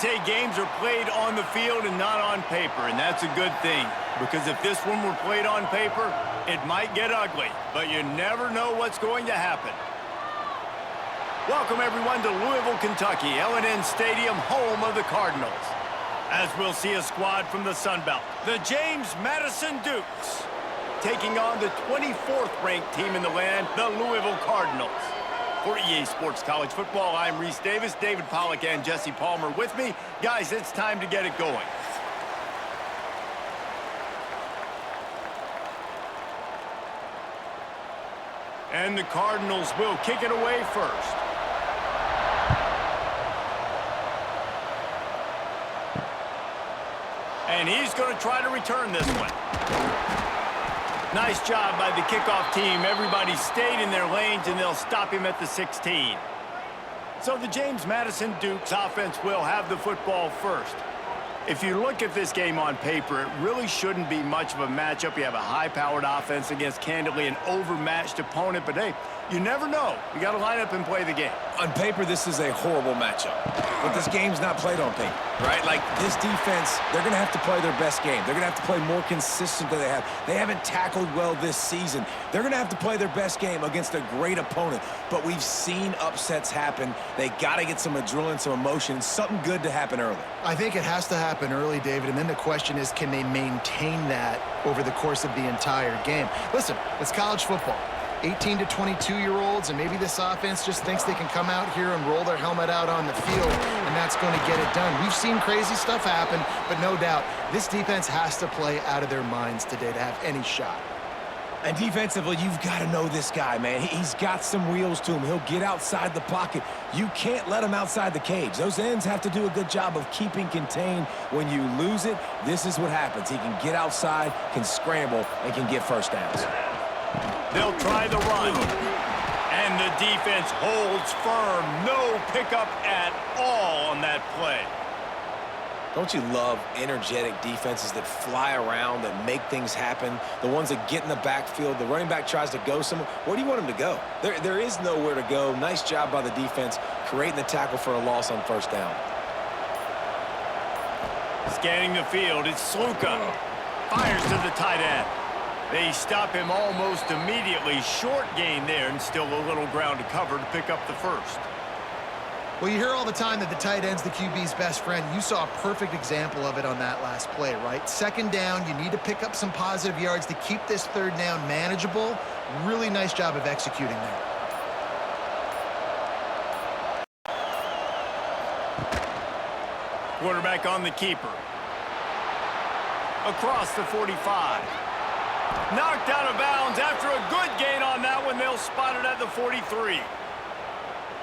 Say games are played on the field and not on paper, and that's a good thing. Because if this one were played on paper, it might get ugly, but you never know what's going to happen. Welcome, everyone, to Louisville, Kentucky, L&N Stadium, home of the Cardinals. As we'll see a squad from the Sun Belt, the James Madison Dukes, taking on the 24th-ranked team in the land, the Louisville Cardinals. For EA Sports College Football, I'm Reese Davis, David Pollack, and Jesse Palmer with me. Guys, it's time to get it going. And the Cardinals will kick it away first. And he's going to try to return this one. Nice job by the kickoff team. Everybody stayed in their lanes, and they'll stop him at the 16. So the James Madison Dukes offense will have the football first. If you look at this game on paper, it really shouldn't be much of a matchup. You have a high-powered offense against, candidly, an overmatched opponent. But, hey, you never know. You got to line up and play the game. On paper, this is a horrible matchup. But this game's not played on paper, right? Like, this defense, they're going to have to play their best game. They're going to have to play more consistent than they have. They haven't tackled well this season. They're going to have to play their best game against a great opponent. But we've seen upsets happen. They got to get some adrenaline, some emotion, something good to happen early. I think it has to happen early, David, and then the question is, can they maintain that over the course of the entire game? Listen, it's college football. 18 to 22-year-olds, and maybe this offense just thinks they can come out here and roll their helmet out on the field, and that's going to get it done. We've seen crazy stuff happen, but no doubt, this defense has to play out of their minds today to have any shot. And defensively, you've got to know this guy, man. He's got some wheels to him. He'll get outside the pocket. You can't let him outside the cage. Those ends have to do a good job of keeping contained. When you lose it, this is what happens. He can get outside, can scramble, and can get first downs. They'll try the run. And the defense holds firm. No pickup at all on that play. Don't you love energetic defenses that fly around, that make things happen? The ones that get in the backfield, the running back tries to go somewhere. Where do you want him to go? There is nowhere to go. Nice job by the defense creating the tackle for a loss on first down. Scanning the field, it's Sluka. Fires to the tight end. They stop him almost immediately. Short gain there, and still a little ground to cover to pick up the first. Well, you hear all the time that the tight end's the QB's best friend. You saw a perfect example of it on that last play, right? Second down, you need to pick up some positive yards to keep this third down manageable. Really nice job of executing there. Quarterback on the keeper. Across the 45. Knocked out of bounds after a good gain on that one. They'll spot it at the 43.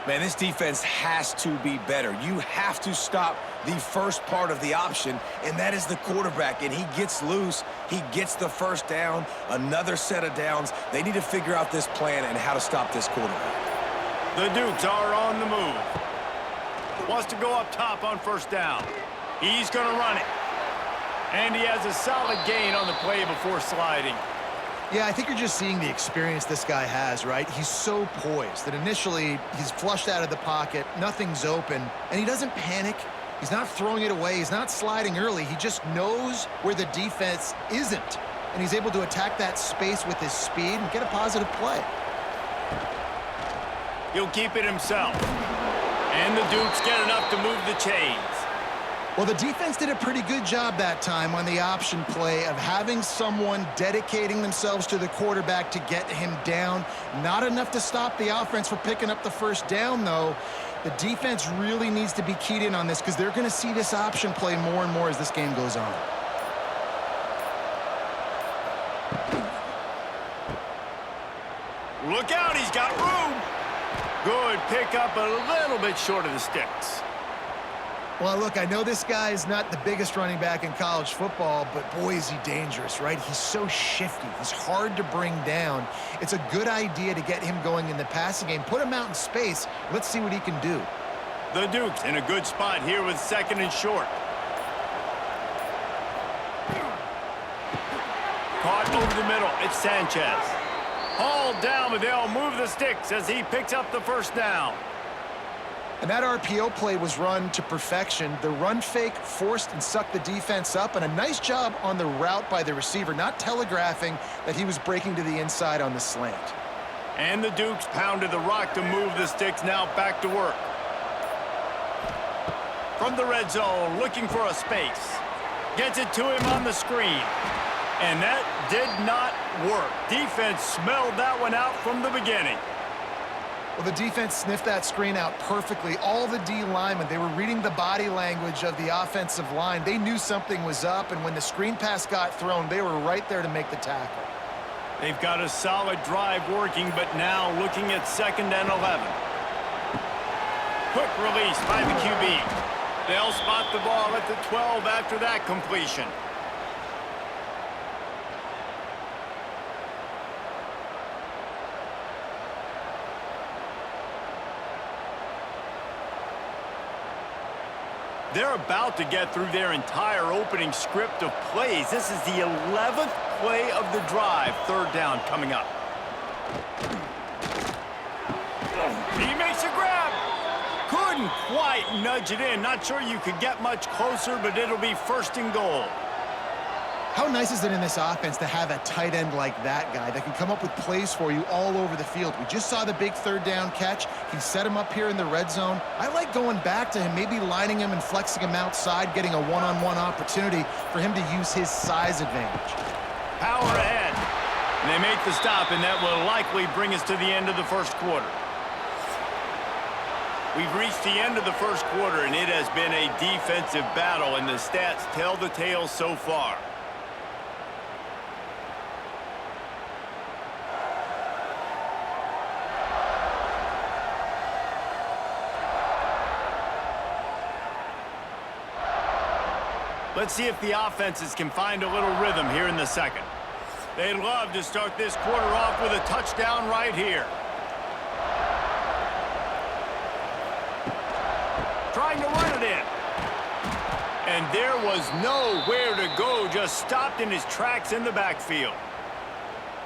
Man, this defense has to be better. You have to stop the first part of the option, and that is the quarterback. And he gets loose. He gets the first down, another set of downs. They need to figure out this plan and how to stop this quarterback. The Dukes are on the move. Wants to go up top on first down. He's going to run it. And he has a solid gain on the play before sliding. Yeah, I think you're just seeing the experience this guy has, right? He's so poised that initially he's flushed out of the pocket, nothing's open, and he doesn't panic. He's not throwing it away. He's not sliding early. He just knows where the defense isn't, and he's able to attack that space with his speed and get a positive play. He'll keep it himself. And the Dukes get enough to move the chains. Well, the defense did a pretty good job that time on the option play of having someone dedicating themselves to the quarterback to get him down. Not enough to stop the offense for picking up the first down, though. The defense really needs to be keyed in on this because they're going to see this option play more and more as this game goes on. Look out, he's got room. Good pickup, a little bit short of the sticks. Well, look, I know this guy is not the biggest running back in college football, but boy, is he dangerous, right? He's so shifty. He's hard to bring down. It's a good idea to get him going in the passing game. Put him out in space. Let's see what he can do. The Dukes in a good spot here with second and short. Caught over the middle. It's Sanchez. Hauled down, but they'll move the sticks as he picks up the first down. And that RPO play was run to perfection. The run fake forced and sucked the defense up, and a nice job on the route by the receiver, not telegraphing that he was breaking to the inside on the slant. And the Dukes pounded the rock to move the sticks, now back to work. From the red zone, looking for a space. Gets it to him on the screen. And that did not work. Defense smelled that one out from the beginning. Well, the defense sniffed that screen out perfectly. All the D linemen, they were reading the body language of the offensive line. They knew something was up, and when the screen pass got thrown, they were right there to make the tackle. They've got a solid drive working, but now looking at 2nd and 11. Quick release by the QB. They'll spot the ball at the 12 after that completion. They're about to get through their entire opening script of plays. This is the 11th play of the drive. 3rd down coming up. He makes a grab. Couldn't quite nudge it in. Not sure you could get much closer, but it'll be 1st and goal. How nice is it in this offense to have a tight end like that guy that can come up with plays for you all over the field? We just saw the big 3rd down catch. He set him up here in the red zone. I like going back to him, maybe lining him and flexing him outside, getting a one-on-one opportunity for him to use his size advantage. Power ahead. And they make the stop, and that will likely bring us to the end of the 1st quarter. We've reached the end of the 1st quarter, and it has been a defensive battle, and the stats tell the tale so far. Let's see if the offenses can find a little rhythm here in the 2nd. They'd love to start this quarter off with a touchdown right here. Trying to run it in. And there was nowhere to go, just stopped in his tracks in the backfield.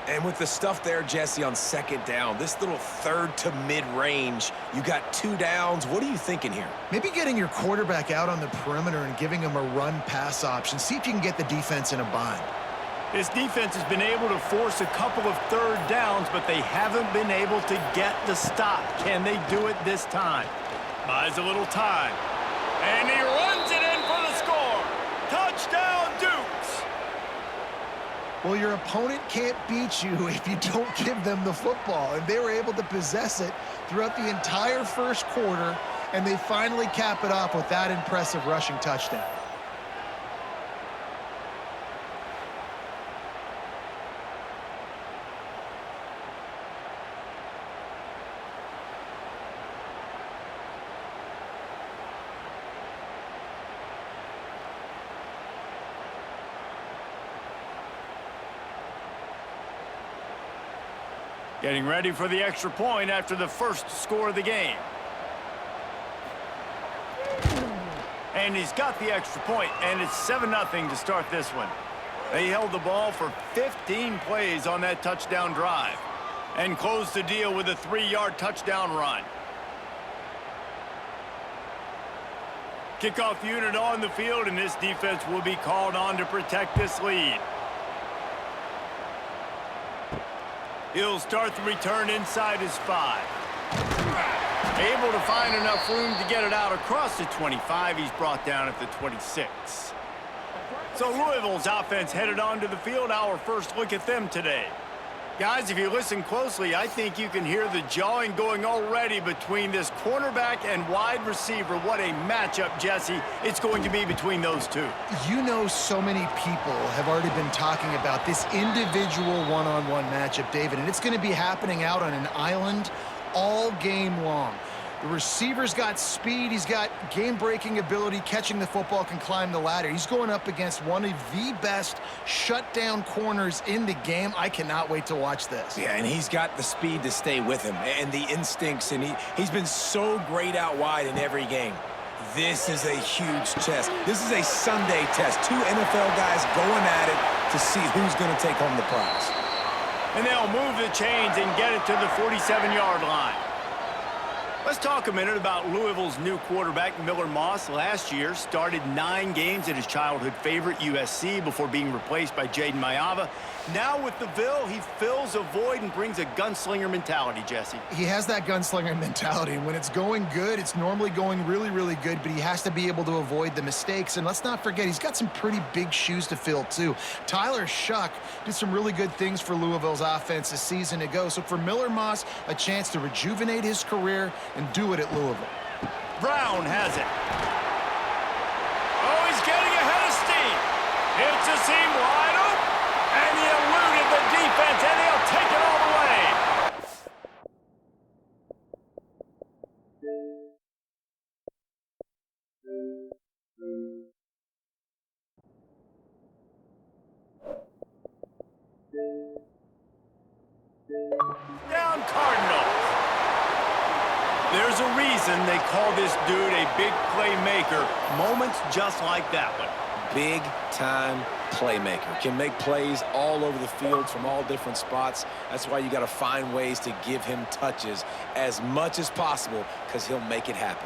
And with the stuff there, Jesse, on 2nd down, this little 3rd to mid-range, you got 2 downs. What are you thinking here? Maybe getting your quarterback out on the perimeter and giving him a run-pass option. See if you can get the defense in a bind. This defense has been able to force a couple of 3rd downs, but they haven't been able to get the stop. Can they do it this time? Buys a little time. And he runs it in for the score. Touchdown, Dukes! Well, your opponent can't beat you if you don't give them the football. And they were able to possess it throughout the entire 1st quarter, and they finally cap it off with that impressive rushing touchdown. Getting ready for the extra point after the 1st score of the game. And he's got the extra point, and it's 7-0 to start this one. They held the ball for 15 plays on that touchdown drive and closed the deal with a 3-yard touchdown run. Kickoff unit on the field, and this defense will be called on to protect this lead. He'll start the return inside his 5. Able to find enough room to get it out across the 25. He's brought down at the 26. So Louisville's offense headed onto the field. Our first look at them today. Guys, if you listen closely, I think you can hear the jawing going already between this cornerback and wide receiver. What a matchup, Jesse, it's going to be between those two. You know, so many people have already been talking about this individual one-on-one matchup, David, and it's going to be happening out on an island all game long. The receiver's got speed. He's got game-breaking ability, catching the football, can climb the ladder. He's going up against one of the best shutdown corners in the game. I cannot wait to watch this. Yeah, and he's got the speed to stay with him and the instincts, and he's been so great out wide in every game. This is a huge test. This is a Sunday test. 2 NFL guys going at it to see who's going to take home the prize. And they'll move the chains and get it to the 47-yard line. Let's talk a minute about Louisville's new quarterback, Miller Moss. Last year, started 9 games at his childhood favorite, USC, before being replaced by Jaden Mayava. Now with the Ville, he fills a void and brings a gunslinger mentality, Jesse. He has that gunslinger mentality, and when it's going good, it's normally going really, really good, but he has to be able to avoid the mistakes. And let's not forget, he's got some pretty big shoes to fill, too. Tyler Shuck did some really good things for Louisville's offense a season ago. So for Miller Moss, a chance to rejuvenate his career and do it at Louisville. Brown has it. Oh, he's getting ahead of steam. It's a seam wide open, and he eluded the defense, and he'll take it all the way. Down Cardinals. There's a reason they call this dude a big playmaker. Moments just like that one. Big-time playmaker. Can make plays all over the field from all different spots. That's why you got to find ways to give him touches as much as possible, because he'll make it happen.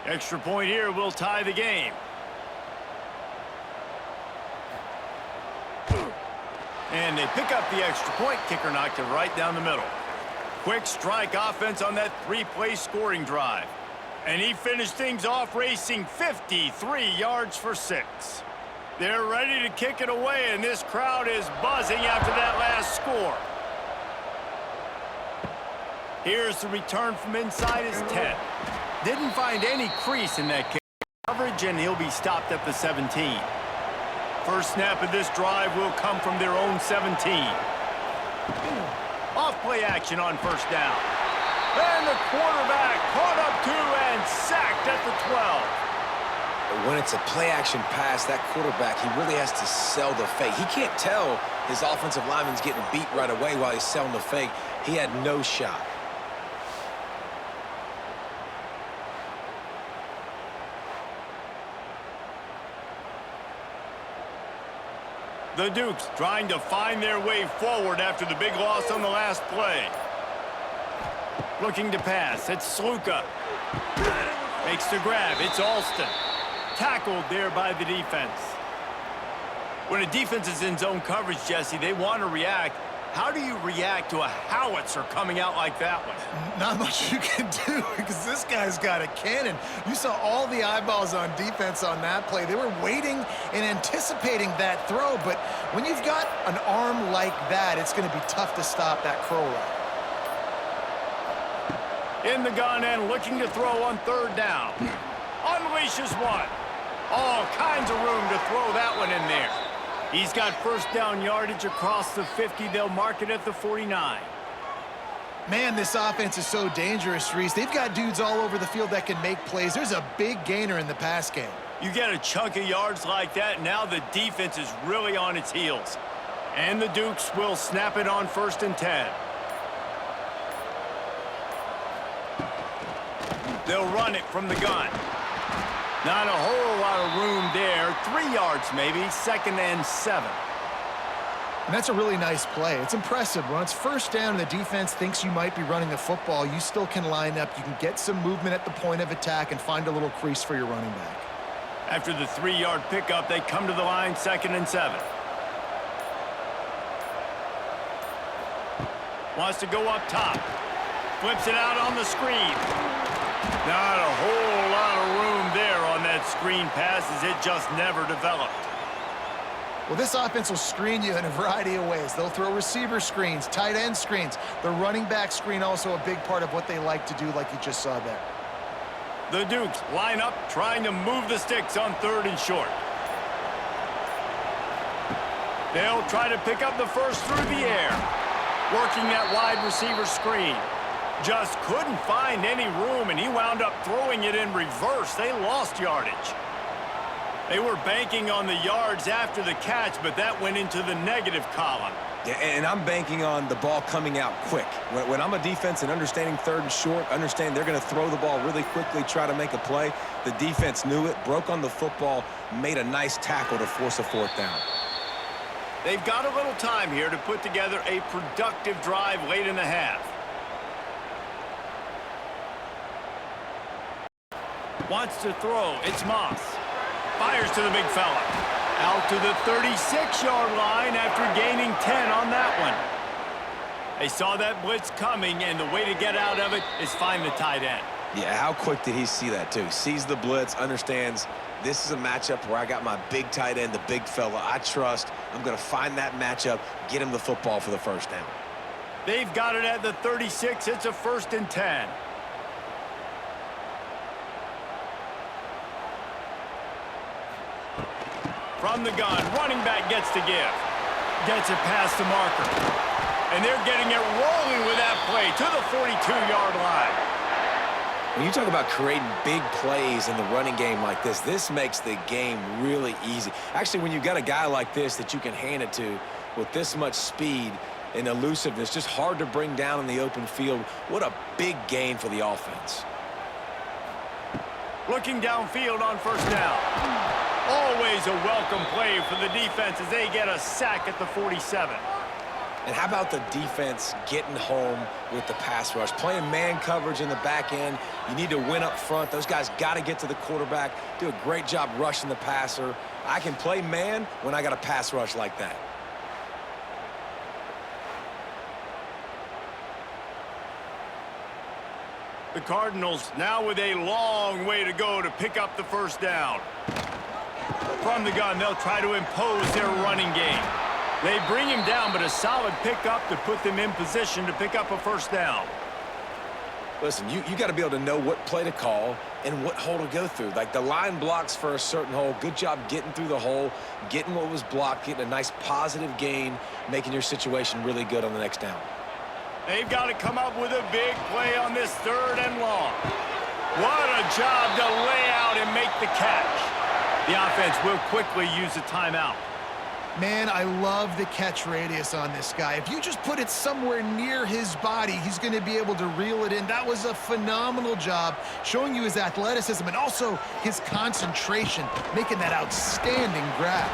Extra point here will tie the game. And they pick up the extra point. Kicker knocked it right down the middle. Quick strike offense on that 3-play scoring drive. And he finished things off racing 53 yards for 6. They're ready to kick it away, and this crowd is buzzing after that last score. Here's the return from inside his 10. Didn't find any crease in that kick coverage, and he'll be stopped at the 17. First snap of this drive will come from their own 17. Off-play action on first down. And the quarterback caught up to and sacked at the 12. But when it's a play-action pass, that quarterback, he really has to sell the fake. He can't tell his offensive lineman's getting beat right away while he's selling the fake. He had no shot. The Dukes trying to find their way forward after the big loss on the last play. Looking to pass. It's Sluka. Makes the grab. It's Alston. Tackled there by the defense. When a defense is in zone coverage, Jesse, they want to react. How do you react to a howitzer coming out like that one? Not much you can do, because this guy's got a cannon. You saw all the eyeballs on defense on that play. They were waiting and anticipating that throw, but when you've got an arm like that, it's going to be tough to stop that crow route. In the gun and looking to throw on third down. Unleashes one. All kinds of room to throw that one in there. He's got first down yardage across the 50. They'll mark it at the 49. Man, this offense is so dangerous, Reese. They've got dudes all over the field that can make plays. There's a big gainer in the pass game. You get a chunk of yards like that, now the defense is really on its heels. And the Dukes will snap it on 1st and 10. They'll run it from the gun. Not a whole lot of room there. 3 yards maybe, 2nd and 7. And that's a really nice play. It's impressive. When it's first down and the defense thinks you might be running the football, you still can line up. You can get some movement at the point of attack and find a little crease for your running back. After the 3-yard pickup, they come to the line, 2nd and 7. Wants to go up top. Flips it out on the screen. Not a whole lot of room there on that screen pass, as it just never developed. Well, this offense will screen you in a variety of ways. They'll throw receiver screens, tight end screens. The running back screen also a big part of what they like to do, like you just saw there. The Dukes line up, trying to move the sticks on 3rd and short. They'll try to pick up the first through the air, working that wide receiver screen. Just couldn't find any room, and he wound up throwing it in reverse. They lost yardage. They were banking on the yards after the catch, but that went into the negative column. Yeah, and I'm banking on the ball coming out quick. When I'm a defense and understanding third and short, understand they're going to throw the ball really quickly, try to make a play. The defense knew it, broke on the football, made a nice tackle to force a fourth down. They've got a little time here to put together a productive drive late in the half. Wants to throw. It's Moss. Fires to the big fella. Out to the 36-yard line after gaining 10 on that one. They saw that blitz coming, and the way to get out of it is find the tight end. Yeah, how quick did he see that, too? Sees the blitz, understands this is a matchup where I got my big tight end, the big fella I trust. I'm going to find that matchup, get him the football for the first down. They've got it at the 36. It's a 1st and 10. From the gun, running back gets to give. Gets it past the marker. And they're getting it rolling with that play to the 42-yard line. When you talk about creating big plays in the running game like this makes the game really easy. Actually, when you've got a guy like this that you can hand it to with this much speed and elusiveness, just hard to bring down in the open field, what a big gain for the offense. Looking downfield on 1st down. Always a welcome play for the defense as they get a sack at the 47. And how about the defense getting home with the pass rush? Playing man coverage in the back end. You need to win up front. Those guys got to get to the quarterback, do a great job rushing the passer. I can play man when I got a pass rush like that. The Cardinals now with a long way to go to pick up the 1st down. From the gun, they'll try to impose their running game. They bring him down, but a solid pickup to put them in position to pick up a 1st down. Listen, you got to be able to know what play to call and what hole to go through. Like the line blocks for a certain hole. Good job getting through the hole, getting what was blocked, getting a nice positive gain, making your situation really good on the next down. They've got to come up with a big play on this 3rd and long. What a job to lay out and make the catch. The offense will quickly use a timeout. Man, I love the catch radius on this guy. If you just put it somewhere near his body, he's going to be able to reel it in. That was a phenomenal job, showing you his athleticism and also his concentration, making that outstanding grab.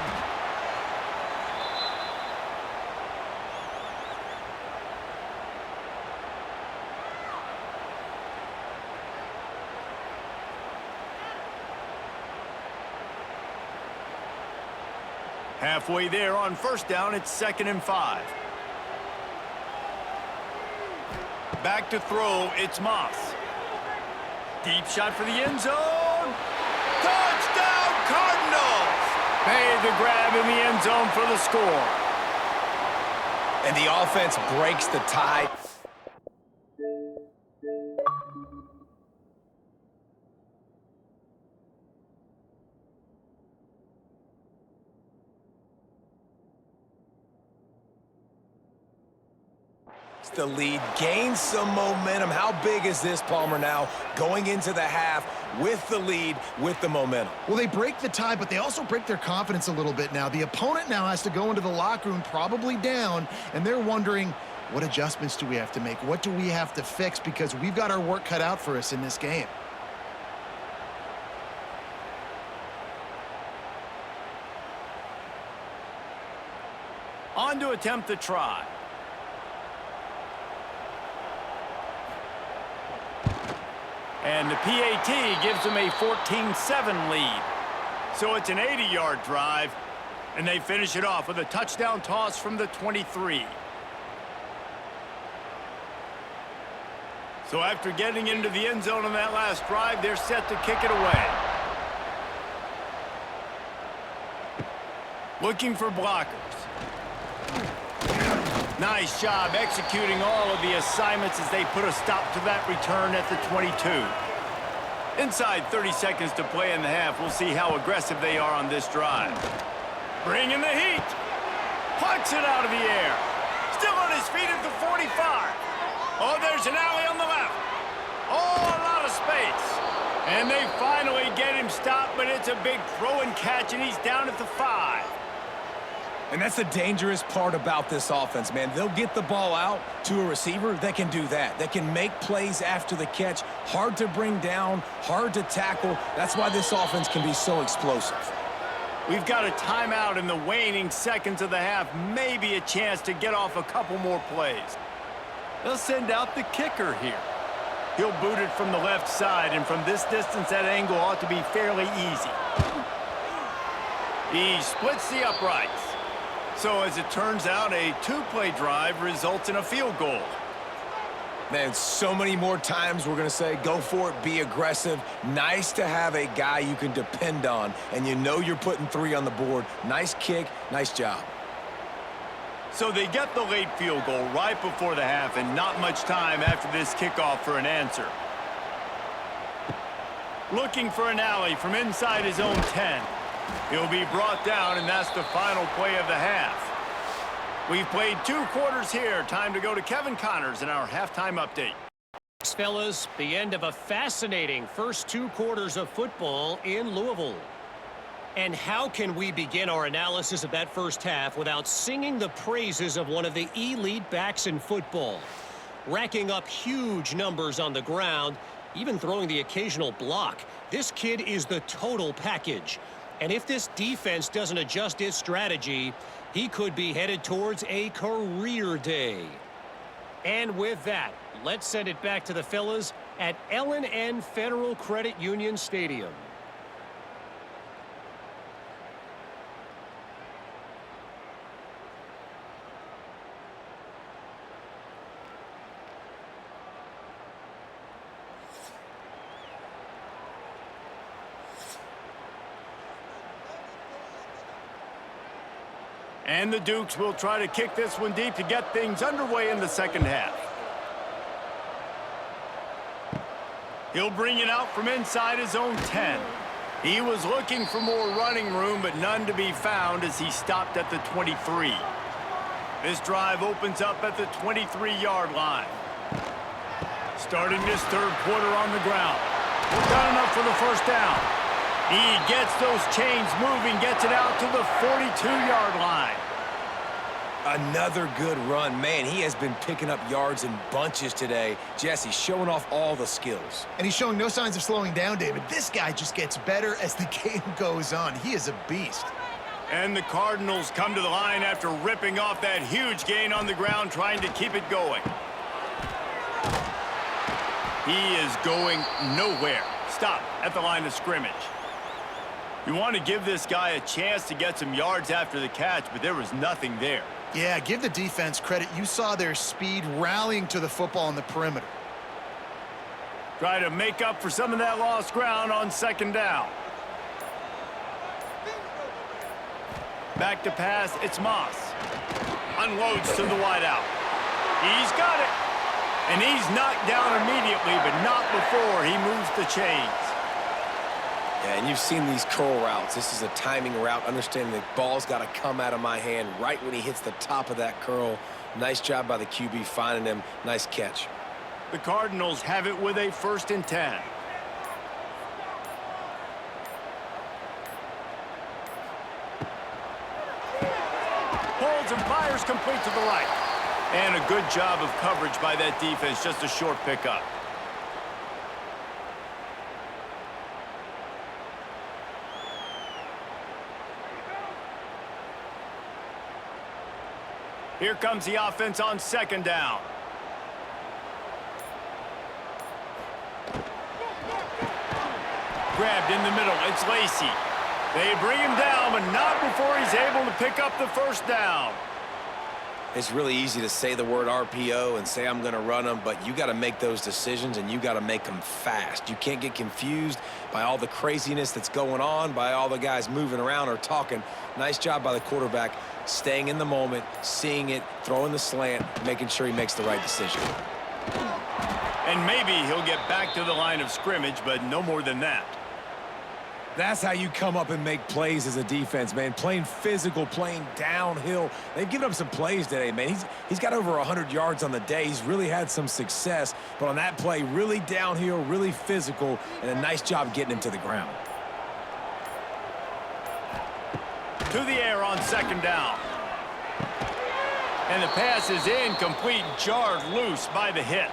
Halfway there on 1st down, it's 2nd and 5. Back to throw, it's Moss. Deep shot for the end zone. Touchdown, Cardinals! Made the grab in the end zone for the score. And the offense breaks the tie. The lead gains some momentum. How big is this, Palmer, now going into the half with the lead, with the momentum? Well, they break the tie, but they also break their confidence a little bit now. The opponent now has to go into the locker room probably down, and they're wondering, what adjustments do we have to make? What do we have to fix? Because we've got our work cut out for us in this game. On to attempt the try. And the PAT gives them a 14-7 lead. So it's an 80-yard drive, and they finish it off with a touchdown toss from the 23. So after getting into the end zone on that last drive, they're set to kick it away. Looking for blockers. Nice job executing all of the assignments as they put a stop to that return at the 22. Inside 30 seconds to play in the half. We'll see how aggressive they are on this drive. Bringing the heat. Plucks it out of the air. Still on his feet at the 45. Oh, there's an alley on the left. Oh, a lot of space. And they finally get him stopped, but it's a big throw and catch, and he's down at the 5. And that's the dangerous part about this offense, man. They'll get the ball out to a receiver that can do that. That can make plays after the catch. Hard to bring down, hard to tackle. That's why this offense can be so explosive. We've got a timeout in the waning seconds of the half. Maybe a chance to get off a couple more plays. They'll send out the kicker here. He'll boot it from the left side, and from this distance, that angle ought to be fairly easy. He splits the uprights. So as it turns out, a two-play drive results in a field goal. Man, so many more times we're going to say, go for it, be aggressive. Nice to have a guy you can depend on, and you know you're putting 3 on the board. Nice kick, nice job. So they get the late field goal right before the half, and not much time after this kickoff for an answer. Looking for an alley from inside his own 10. He'll be brought down, and that's the final play of the half. We've played 2 quarters here. Time to go to Kevin Connors in our halftime update. Fellas, the end of a fascinating first 2 quarters of football in Louisville. And how can we begin our analysis of that first half without singing the praises of one of the elite backs in football? Racking up huge numbers on the ground, even throwing the occasional block. This kid is the total package. And if this defense doesn't adjust its strategy, he could be headed towards a career day. And with that, let's send it back to the fellas at L&N Federal Credit Union Stadium. And the Dukes will try to kick this one deep to get things underway in the second half. He'll bring it out from inside his own 10. He was looking for more running room, but none to be found as he stopped at the 23. This drive opens up at the 23-yard line. Starting this third quarter on the ground. Got enough for the first down. He gets those chains moving, gets it out to the 42-yard line. Another good run. Man, he has been picking up yards in bunches today. Jesse, showing off all the skills. And he's showing no signs of slowing down, David. This guy just gets better as the game goes on. He is a beast. And the Cardinals come to the line after ripping off that huge gain on the ground, trying to keep it going. He is going nowhere. Stop at the line of scrimmage. You want to give this guy a chance to get some yards after the catch, but there was nothing there. Yeah, give the defense credit. You saw their speed rallying to the football on the perimeter. Try to make up for some of that lost ground on second down. Back to pass, it's Moss. Unloads to the wideout. He's got it. And he's knocked down immediately, but not before he moves the chains. Yeah, and you've seen these curl routes. This is a timing route, understanding the ball's got to come out of my hand right when he hits the top of that curl. Nice job by the QB finding him. Nice catch. The Cardinals have it with a 1st and 10. Pulls and fires complete to the right. And a good job of coverage by that defense, just a short pickup. Here comes the offense on second down. Grabbed in the middle, it's Lacey. They bring him down, but not before he's able to pick up the first down. It's really easy to say the word RPO and say I'm going to run them, but you got to make those decisions, and you got to make them fast. You can't get confused by all the craziness that's going on, by all the guys moving around or talking. Nice job by the quarterback, staying in the moment, seeing it, throwing the slant, making sure he makes the right decision. And maybe he'll get back to the line of scrimmage, but no more than that. That's how you come up and make plays as a defense, man. Playing physical, playing downhill. They've given up some plays today, man. He's got over 100 yards on the day. He's really had some success. But on that play, really downhill, really physical, and a nice job getting him to the ground. To the air on second down. And the pass is incomplete, jarred loose by the hit.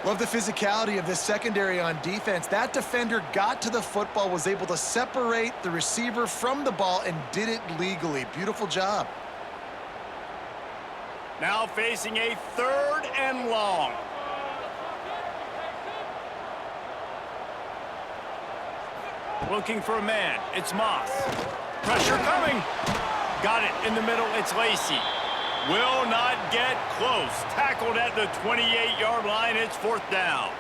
Love the physicality of this secondary on defense. That defender got to the football, was able to separate the receiver from the ball, and did it legally. Beautiful job. Now facing a 3rd and long. Looking for a man. It's Moss. Pressure coming. Got it in the middle. It's Lacey. Will not get close. Tackled at the 28-yard line. It's 4th down.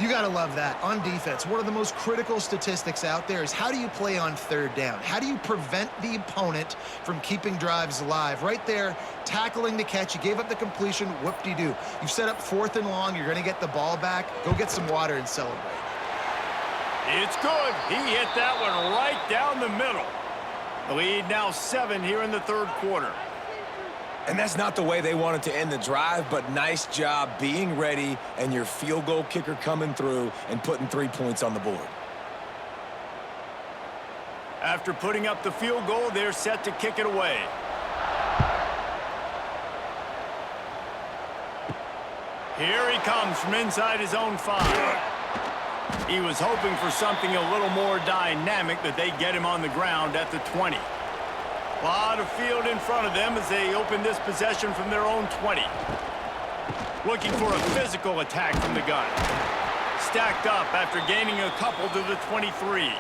You got to love that. On defense, one of the most critical statistics out there is how do you play on 3rd down? How do you prevent the opponent from keeping drives alive? Right there, tackling the catch. You gave up the completion. Whoop-de-doo. You've set up 4th and long. You're going to get the ball back. Go get some water and celebrate. It's good. He hit that one right down the middle. The lead now 7 here in the 3rd quarter. And that's not the way they wanted to end the drive, but nice job being ready and your field goal kicker coming through and putting 3 points on the board. After putting up the field goal, they're set to kick it away. Here he comes from inside his own 5. He was hoping for something a little more dynamic, that they get him on the ground at the 20. A lot of field in front of them as they open this possession from their own 20. Looking for a physical attack from the gun. Stacked up after gaining a couple to the 23.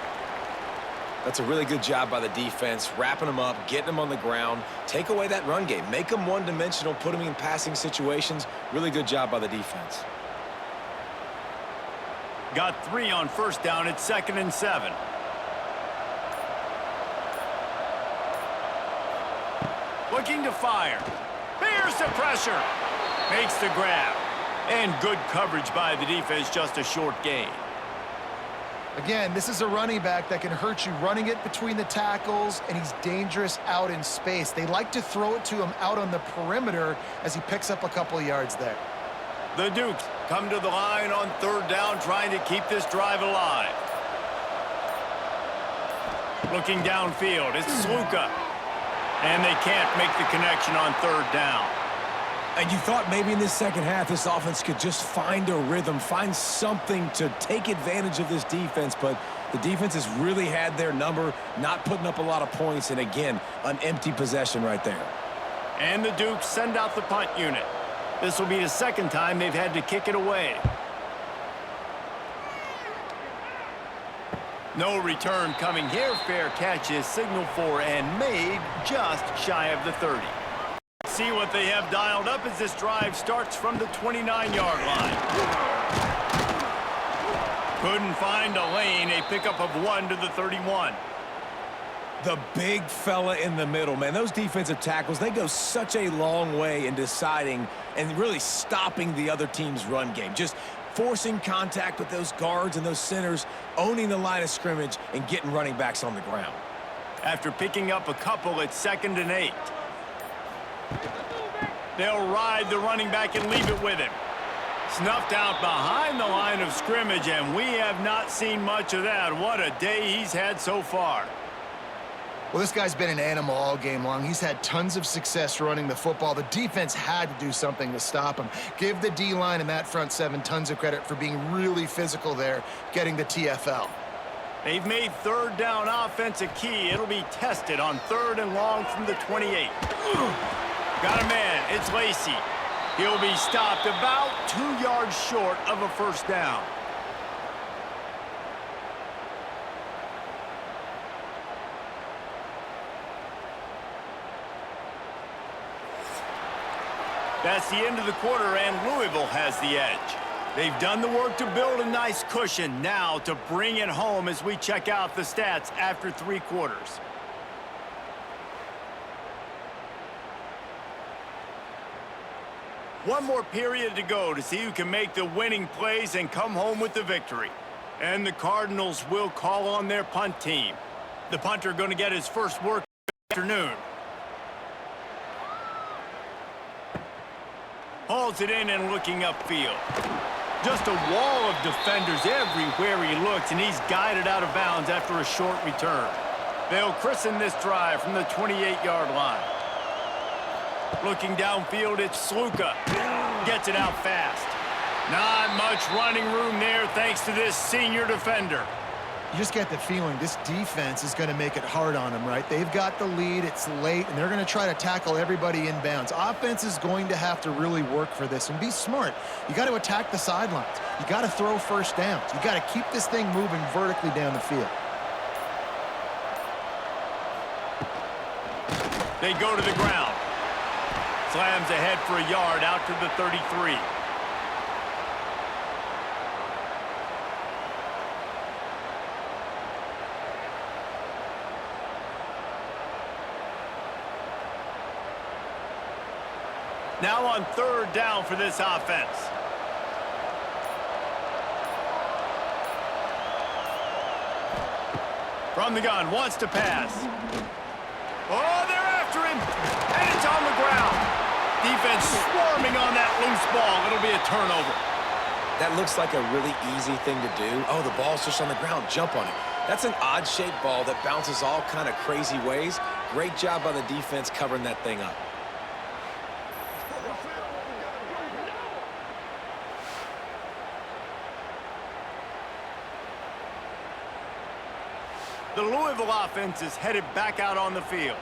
That's a really good job by the defense, wrapping them up, getting them on the ground. Take away that run game. Make them one-dimensional, put them in passing situations. Really good job by the defense. Got 3 on 1st down. It's 2nd and 7. Looking to fire. Here's the pressure. Makes the grab. And good coverage by the defense, just a short gain. Again, this is a running back that can hurt you running it between the tackles, and he's dangerous out in space. They like to throw it to him out on the perimeter as he picks up a couple of yards there. The Dukes come to the line on 3rd down, trying to keep this drive alive. Looking downfield, it's Sluka. And they can't make the connection on 3rd down. And you thought maybe in this second half this offense could just find a rhythm, find something to take advantage of this defense, but the defense has really had their number, not putting up a lot of points, and again, an empty possession right there. And the Dukes send out the punt unit. This will be the 2nd time they've had to kick it away. No return coming here. Fair catch is signaled for and made just shy of the 30. See what they have dialed up as this drive starts from the 29-yard line. Couldn't find a lane. A pickup of 1 to the 31. The big fella in the middle, man. Those defensive tackles, they go such a long way in deciding and really stopping the other team's run game. Just forcing contact with those guards and those centers, owning the line of scrimmage, and getting running backs on the ground. After picking up a couple, it's 2nd and 8. They'll ride the running back and leave it with him. Snuffed out behind the line of scrimmage, and we have not seen much of that. What a day he's had so far. Well, this guy's been an animal all game long. He's had tons of success running the football. The defense had to do something to stop him. Give the D-line and that front 7 tons of credit for being really physical there, getting the TFL. They've made 3rd down offense a key. It'll be tested on 3rd and long from the 28. Got a man. It's Lacey. He'll be stopped about 2 yards short of a 1st down. That's the end of the quarter, and Louisville has the edge. They've done the work to build a nice cushion. Now to bring it home as we check out the stats after 3 quarters. One more period to go to see who can make the winning plays and come home with the victory. And the Cardinals will call on their punt team. The punter going to get his first work this afternoon. Hauls it in and looking upfield. Just a wall of defenders everywhere he looks, and he's guided out of bounds after a short return. They'll christen this drive from the 28-yard line. Looking downfield, it's Sluka. Gets it out fast. Not much running room there thanks to this senior defender. You just get the feeling this defense is going to make it hard on them, right? They've got the lead, it's late, and they're going to try to tackle everybody inbounds. Offense is going to have to really work for this and be smart. You got to attack the sidelines. You got to throw first downs. You got to keep this thing moving vertically down the field. They go to the ground. Slams ahead for a yard out to the 33. Now on third down for this offense. From the gun, wants to pass. Oh, they're after him, and it's on the ground. Defense swarming on that loose ball. It'll be a turnover. That looks like a really easy thing to do. Oh, the ball's just on the ground. Jump on it. That's an odd-shaped ball that bounces all kind of crazy ways. Great job by the defense covering that thing up. The Louisville offense is headed back out on the field.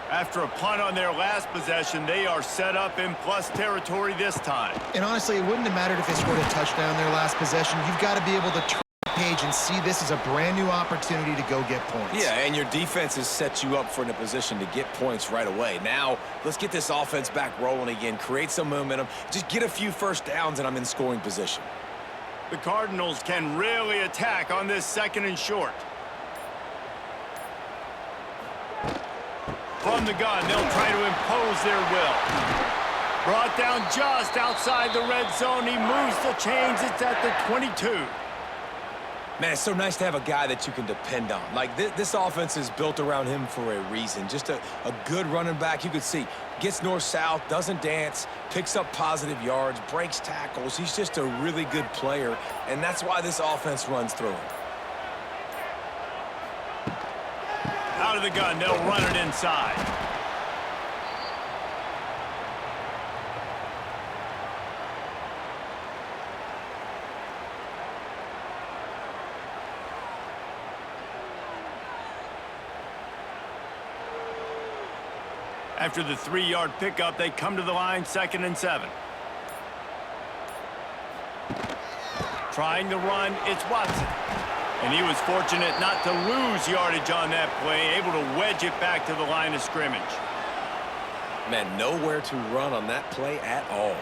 After a punt on their last possession, they are set up in plus territory this time. And honestly, it wouldn't have mattered if they scored a touchdown their last possession. You've got to be able to turn the page and see this as a brand new opportunity to go get points. Yeah, and your defense has set you up for in a position to get points right away. Now, let's get this offense back rolling again, create some momentum, just get a few first downs, and I'm in scoring position. The Cardinals can really attack on this second and short. From the gun, they'll try to impose their will. Brought down just outside the red zone. He moves the chains. It's at the 22. Man, it's so nice to have a guy that you can depend on. Like, this offense is built around him for a reason. Just a good running back. You could see, gets north-south, doesn't dance, picks up positive yards, breaks tackles. He's just a really good player, and that's why this offense runs through him. Out of the gun, they'll run it inside. After the 3-yard pickup, they come to the line, 2nd and 7. Trying to run, it's Watson. And he was fortunate not to lose yardage on that play, able to wedge it back to the line of scrimmage. Man, nowhere to run on that play at all.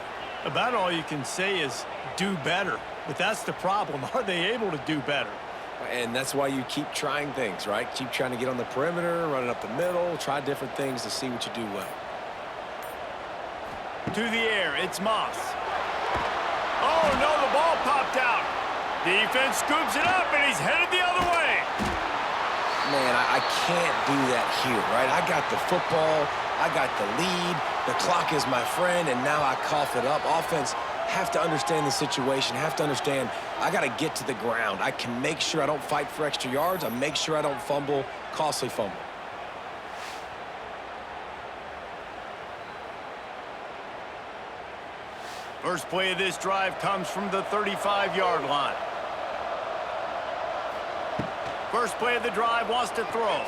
About all you can say is do better. But that's the problem. Are they able to do better? And that's why you keep trying things, right? Keep trying to get on the perimeter, running up the middle, try different things to see what you do well. To the air, it's Moss. Oh, no, the ball popped out. Defense scoops it up, and he's headed the other way. Man, I can't do that here, right? I got the football, I got the lead, the clock is my friend, and now I cough it up. Offense have to understand the situation, have to understand I got to get to the ground. I can make sure I don't fight for extra yards. I make sure I don't fumble, costly fumble. First play of this drive comes from the 35-yard line. First play of the drive, wants to throw.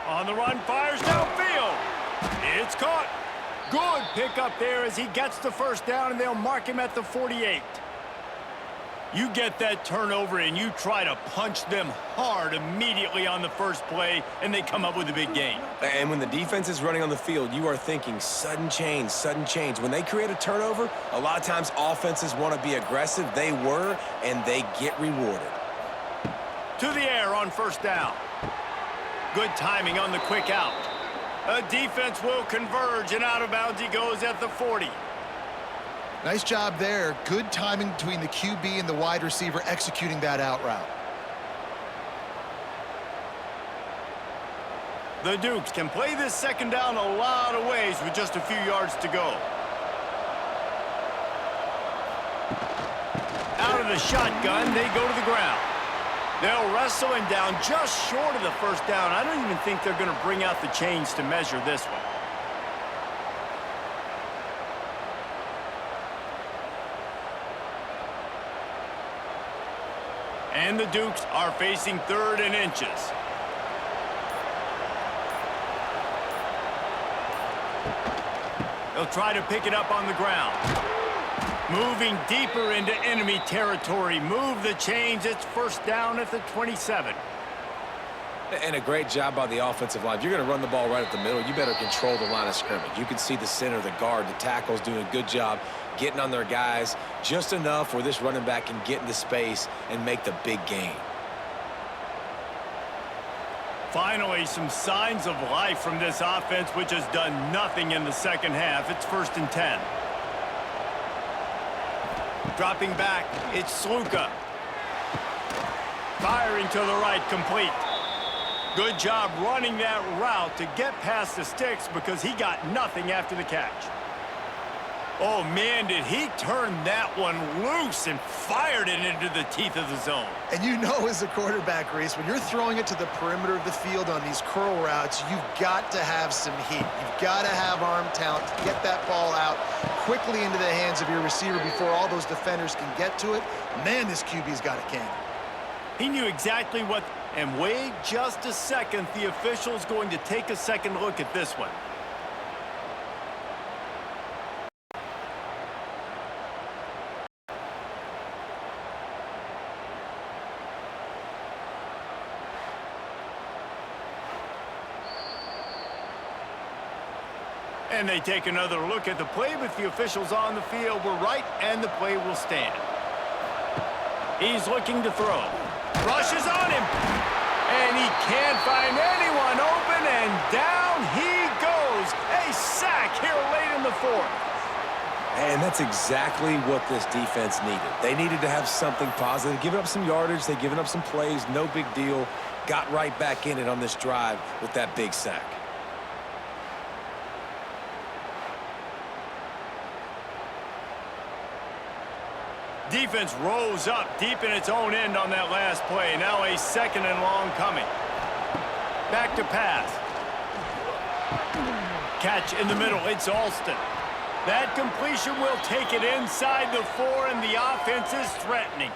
On the run, fires downfield. It's caught. Good pickup there as he gets the first down, and they'll mark him at the 48. You get that turnover, and you try to punch them hard immediately on the first play, and they come up with a big gain. And when the defense is running on the field, you are thinking sudden change, sudden change. When they create a turnover, a lot of times offenses want to be aggressive. They were, and they get rewarded. To the air on first down. Good timing on the quick out. A defense will converge, and out of bounds he goes at the 40. Nice job there. Good timing between the QB and the wide receiver executing that out route. The Dukes can play this second down a lot of ways with just a few yards to go. Out of the shotgun, they go to the ground. They'll wrestle him down just short of the first down. I don't even think they're going to bring out the chains to measure this one. And the Dukes are facing 3rd and inches. They'll try to pick it up on the ground. Moving deeper into enemy territory. Move the chains. It's 1st down at the 27. And a great job by the offensive line. If you're going to run the ball right at the middle, you better control the line of scrimmage. You can see the center, the guard, the tackles doing a good job getting on their guys just enough where this running back can get into space and make the big gain. Finally, some signs of life from this offense, which has done nothing in the 2nd half. It's 1st and 10. Dropping back, it's Sluka. Firing to the right, complete. Good job running that route to get past the sticks because he got nothing after the catch. Oh, man, did he turn that one loose and fired it into the teeth of the zone. And you know, as a quarterback, Reese, when you're throwing it to the perimeter of the field on these curl routes, you've got to have some heat. You've got to have arm talent to get that ball out quickly into the hands of your receiver before all those defenders can get to it. Man, this QB's got a cannon. He knew exactly what... And wait just a second. The official's going to take a second look at this one. And they take another look at the play, but the officials on the field were right, and the play will stand. He's looking to throw. Rushes on him. And he can't find anyone open, and down he goes. A sack here late in the 4th. And that's exactly what this defense needed. They needed to have something positive. Giving up some yardage, they've given up some plays, no big deal. Got right back in it on this drive with that big sack. Defense rose up deep in its own end on that last play. Now a 2nd and long coming. Back to pass. Catch in the middle. It's Alston. That completion will take it inside the 4, and the offense is threatening.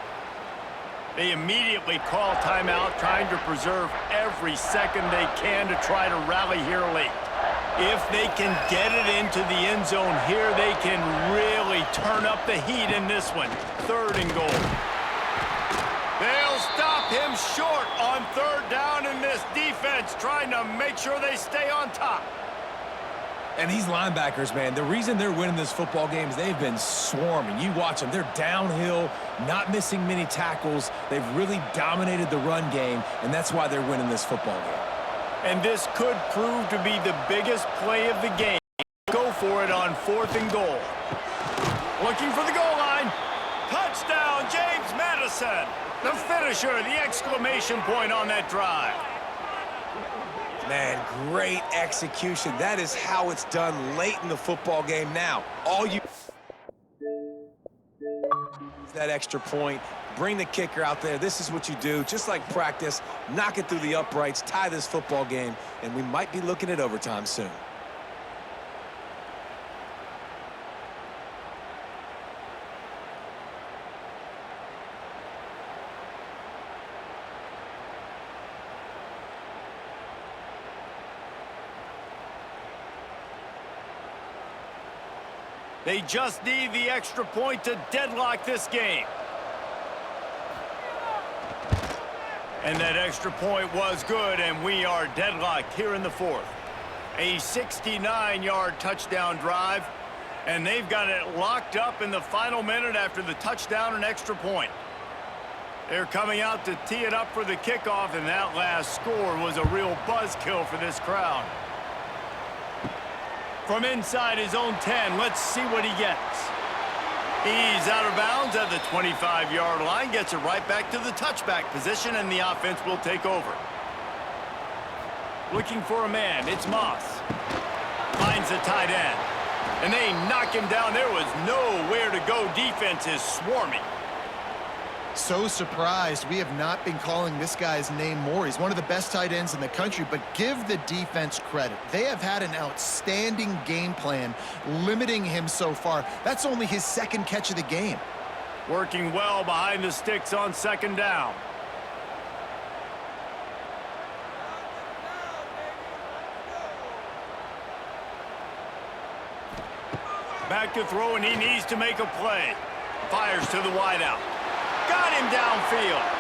They immediately call timeout, trying to preserve every second they can to try to rally here late. If they can get it into the end zone here, they can really turn up the heat in this one. 3rd and goal. They'll stop him short on 3rd down, in this defense trying to make sure they stay on top. And these linebackers, man, the reason they're winning this football game is they've been swarming. You watch them. They're downhill, not missing many tackles. They've really dominated the run game, and that's why they're winning this football game. And this could prove to be the biggest play of the game. Go for it on 4th and goal. Looking for the goal line. Touchdown, James Madison. The finisher, the exclamation point on that drive. Man, great execution. That is how it's done late in the football game now. All you... that extra point. Bring the kicker out there. This is what you do. Just like practice, knock it through the uprights, tie this football game, and we might be looking at overtime soon. They just need the extra point to deadlock this game. And that extra point was good, and we are deadlocked here in the 4th. A 69-yard touchdown drive, and they've got it locked up in the final minute after the touchdown and extra point. They're coming out to tee it up for the kickoff, and that last score was a real buzzkill for this crowd. From inside his own 10, let's see what he gets. He's out of bounds at the 25-yard line, gets it right back to the touchback position, and the offense will take over. Looking for a man, it's Moss. Finds the tight end, and they knock him down. There was nowhere to go. Defense is swarming. So surprised we have not been calling this guy's name more. He's one of the best tight ends in the country, but give the defense credit. They have had an outstanding game plan limiting him so far. That's only his 2nd catch of the game. Working well behind the sticks on 2nd down. Back to throw, and he needs to make a play. Fires to the wideout. Got him downfield.